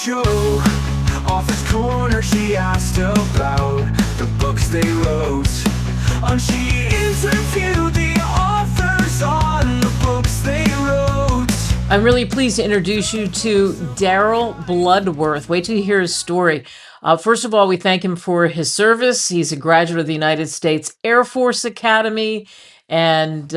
show. Off his corner she asked about the books they wrote. And she interviewed the authors on the books they wrote. I'm really pleased to introduce you to Darryl Bloodworth. Wait till you hear his story. First of all, we thank him for his service. He's a graduate of the United States Air Force Academy. And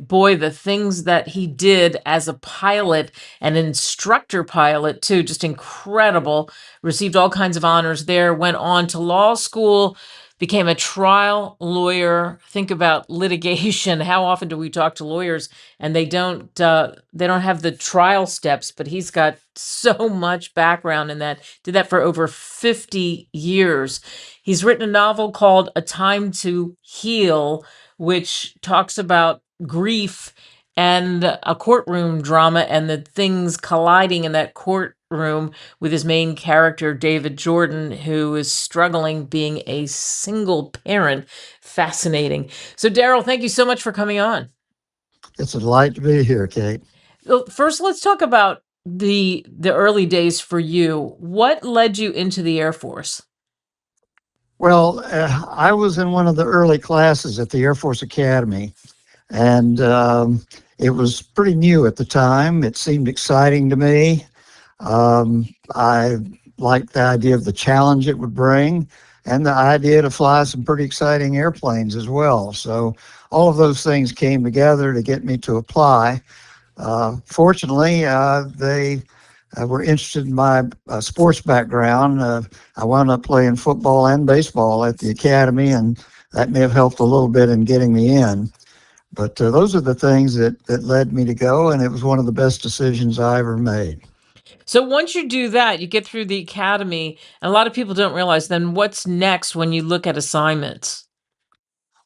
boy, the things that he did as a pilot and an instructor pilot, too, just incredible. Received all kinds of honors there, went on to law school, became a trial lawyer. Think about litigation. How often do we talk to lawyers and they don't have the trial steps, but he's got so much background in that. Did that for over 50 years. He's written a novel called A Time to Heal, which talks about grief and a courtroom drama and the things colliding in that courtroom with his main character, David Jordan, who is struggling being a single parent. Fascinating. So, Darryl, thank you so much for coming on. It's a delight to be here, Kate. Well, first, let's talk about the early days for you. What led you into the Air Force? Well, I was in one of the early classes at the Air Force Academy, and it was pretty new at the time. It seemed exciting to me. I liked the idea of the challenge it would bring and the idea to fly some pretty exciting airplanes as well. So all of those things came together to get me to apply. Fortunately, they were interested in my sports background. I wound up playing football and baseball at the academy, and that may have helped a little bit in getting me in. But those are the things that led me to go, and it was one of the best decisions I ever made. So once you do that, you get through the academy, and a lot of people don't realize then what's next when you look at assignments.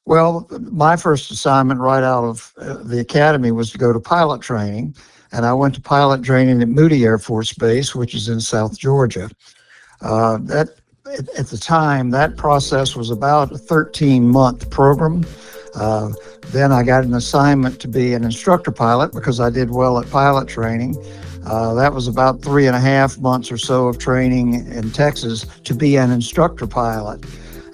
Well, my first assignment right out of the academy was to go to pilot training, and I went to pilot training at Moody Air Force Base, which is in South Georgia. At the time, that process was about a 13-month program. Then I got an assignment to be an instructor pilot because I did well at pilot training. That was about 3.5 months or so of training in Texas to be an instructor pilot.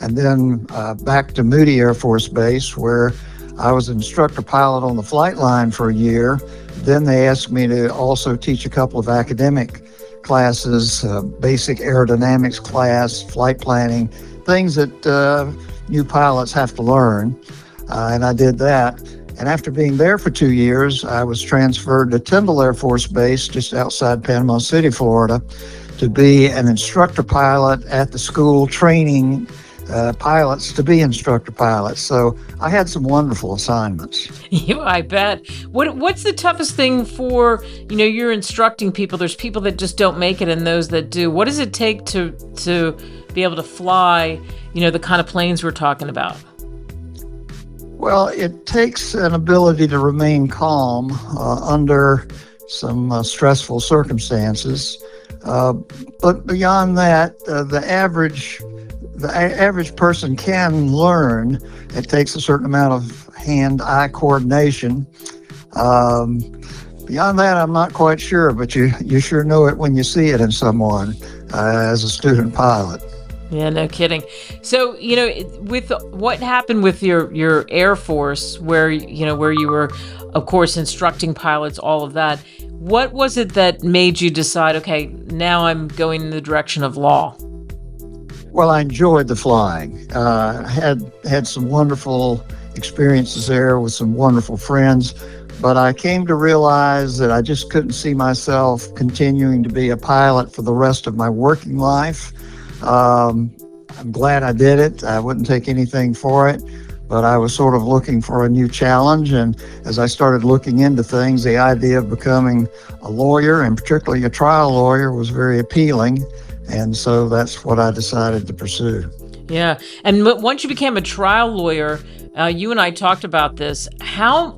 And then back to Moody Air Force Base, where I was an instructor pilot on the flight line for a year. Then they asked me to also teach a couple of academic classes, basic aerodynamics class, flight planning, things that new pilots have to learn. And I did that. And after being there for 2 years, I was transferred to Tyndall Air Force Base, just outside Panama City, Florida, to be an instructor pilot at the school training pilots to be instructor pilots. So I had some wonderful assignments. I bet. What's the toughest thing for, you're instructing people. There's people that just don't make it and those that do. What does it take to be able to fly, the kind of planes we're talking about? Well, it takes an ability to remain calm under some stressful circumstances. But beyond that, the average person can learn. It takes a certain amount of hand-eye coordination. Beyond that, I'm not quite sure, but you sure know it when you see it in someone as a student pilot. Yeah, no kidding. So, with what happened with your Air Force, where you were, of course, instructing pilots, all of that, what was it that made you decide, okay, now I'm going in the direction of law? Well, I enjoyed the flying. Had some wonderful experiences there with some wonderful friends, but I came to realize that I just couldn't see myself continuing to be a pilot for the rest of my working life. I'm glad I did it. I wouldn't take anything for it, but I was sort of looking for a new challenge. And as I started looking into things, the idea of becoming a lawyer, and particularly a trial lawyer, was very appealing. And so that's what I decided to pursue. Yeah. And once you became a trial lawyer, you and I talked about this. How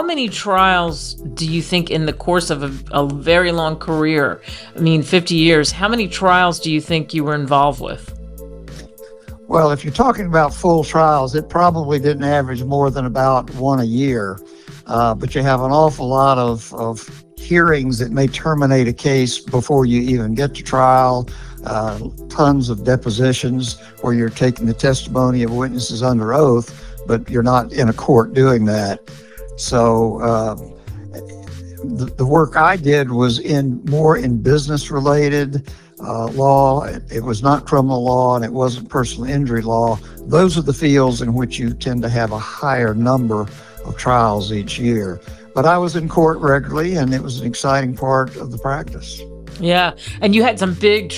many trials do you think in the course of a very long career, 50 years, how many trials do you think you were involved with? Well, if you're talking about full trials, it probably didn't average more than about one a year. But you have an awful lot of hearings that may terminate a case before you even get to trial, tons of depositions where you're taking the testimony of witnesses under oath, but you're not in a court doing that. So the work I did was more in business-related law. It was not criminal law, and it wasn't personal injury law. Those are the fields in which you tend to have a higher number of trials each year. But I was in court regularly, and it was an exciting part of the practice. Yeah, and you had some big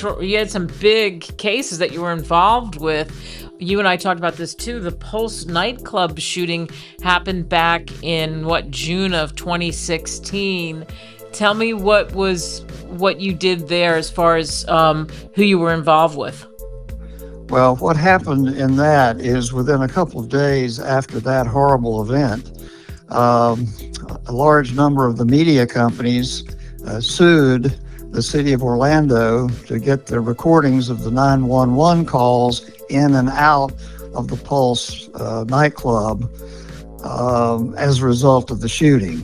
cases that you were involved with. You and I talked about this too. The Pulse nightclub shooting happened back in June of 2016. Tell me what you did there as far as who you were involved with. Well, what happened in that is within a couple of days after that horrible event, a large number of the media companies sued the city of Orlando to get the recordings of the 911 calls in and out of the Pulse nightclub as a result of the shooting.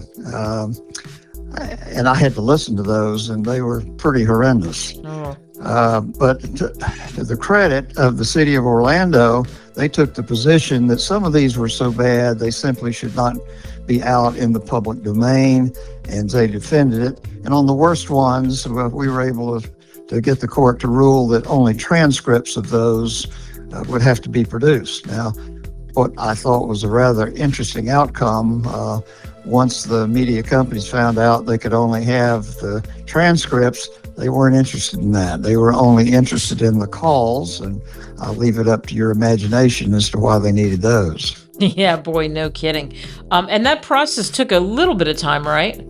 And I had to listen to those, and they were pretty horrendous. Oh. But to the credit of the city of Orlando, they took the position that some of these were so bad they simply should not be out in the public domain, and they defended it. And on the worst ones, we were able to get the court to rule that only transcripts of those would have to be produced. Now, what I thought was a rather interesting outcome, once the media companies found out they could only have the transcripts, they weren't interested in that. They were only interested in the calls, and I'll leave it up to your imagination as to why they needed those. Yeah, boy, no kidding. And that process took a little bit of time, right?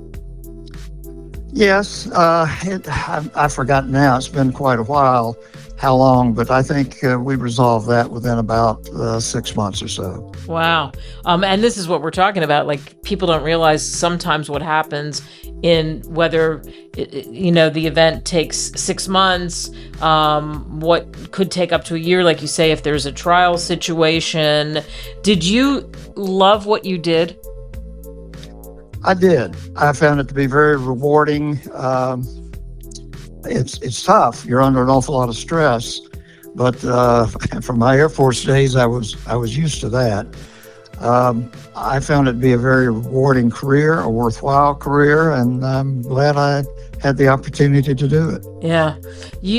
Yes, I've forgotten now. It's been quite a while how long, but I think we resolved that within about 6 months or so. Wow. And this is what we're talking about. Like, people don't realize sometimes what happens in whether, the event takes 6 months, what could take up to a year, like you say, if there's a trial situation. Did you love what you did? I did. I found it to be very rewarding. It's tough. You're under an awful lot of stress, but from my Air Force days, I was used to that. I found it to be a very rewarding career, a worthwhile career, and I'm glad I had the opportunity to do it. Yeah.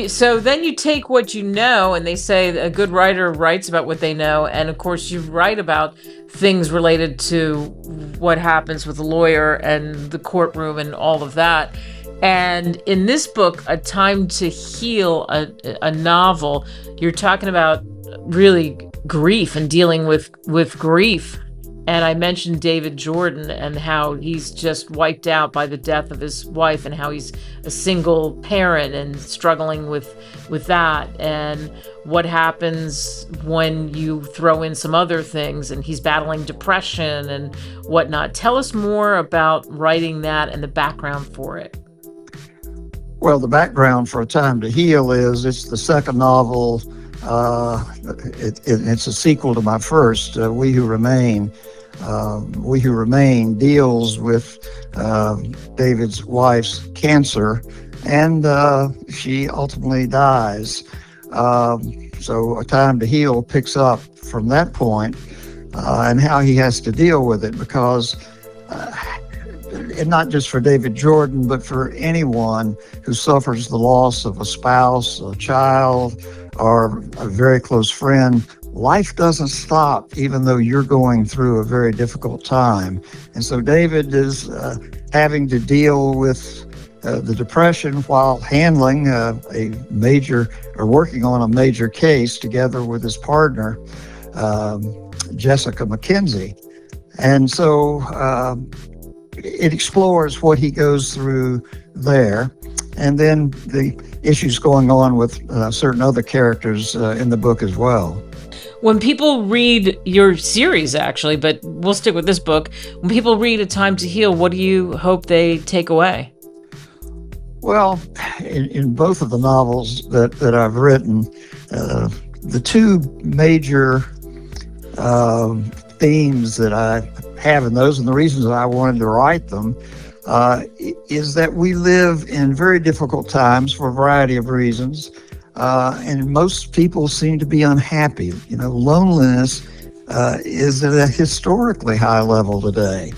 So then you take what you know, and they say a good writer writes about what they know, and of course you write about things related to what happens with the lawyer and the courtroom and all of that. And in this book, A Time to Heal, a novel, you're talking about really grief and dealing with grief. And I mentioned David Jordan and how he's just wiped out by the death of his wife, and how he's a single parent and struggling with that, and what happens when you throw in some other things, and he's battling depression and whatnot. Tell us more about writing that and the background for it. Well, the background for A Time to Heal is it's the second novel. It's a sequel to my first, We Who Remain. We Who Remain deals with David's wife's cancer, and she ultimately dies. So A Time to Heal picks up from that point, and how he has to deal with it, because and not just for David Jordan, but for anyone who suffers the loss of a spouse, a child, or a very close friend, life doesn't stop, even though you're going through a very difficult time. And so David is having to deal with the depression while handling working on a major case together with his partner, Jessica McKenzie. And so it explores what he goes through there, and then the issues going on with certain other characters in the book as well. When people read your series, actually, but we'll stick with this book, when people read A Time to Heal, what do you hope they take away? Well, in both of the novels that I've written, the two major themes that I have in those, and the reasons that I wanted to write them, is that we live in very difficult times for a variety of reasons, and most people seem to be unhappy. Loneliness is at a historically high level today.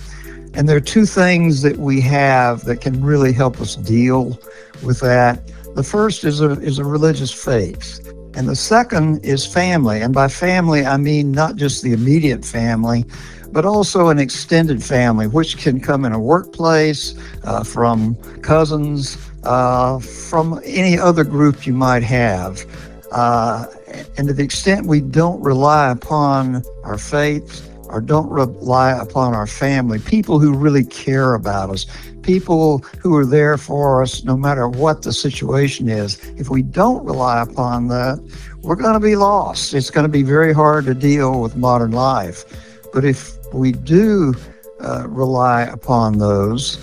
And there are two things that we have that can really help us deal with that. The first is a religious faith, and the second is family. And by family, I mean not just the immediate family, but also an extended family, which can come in a workplace, from cousins, from any other group you might have. And to the extent we don't rely upon our faith or don't rely upon our family, people who really care about us, people who are there for us no matter what the situation is, if we don't rely upon that, we're going to be lost. It's going to be very hard to deal with modern life. But if we do rely upon those,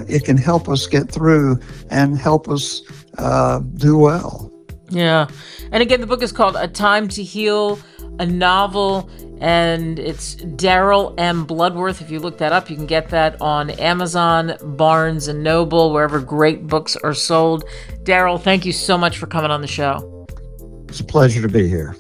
it can help us get through and help us do well. Yeah. And again, the book is called A Time to Heal, a novel, and it's Darryl M. Bloodworth. If you look that up, you can get that on Amazon, Barnes & Noble, wherever great books are sold. Darryl, thank you so much for coming on the show. It's a pleasure to be here.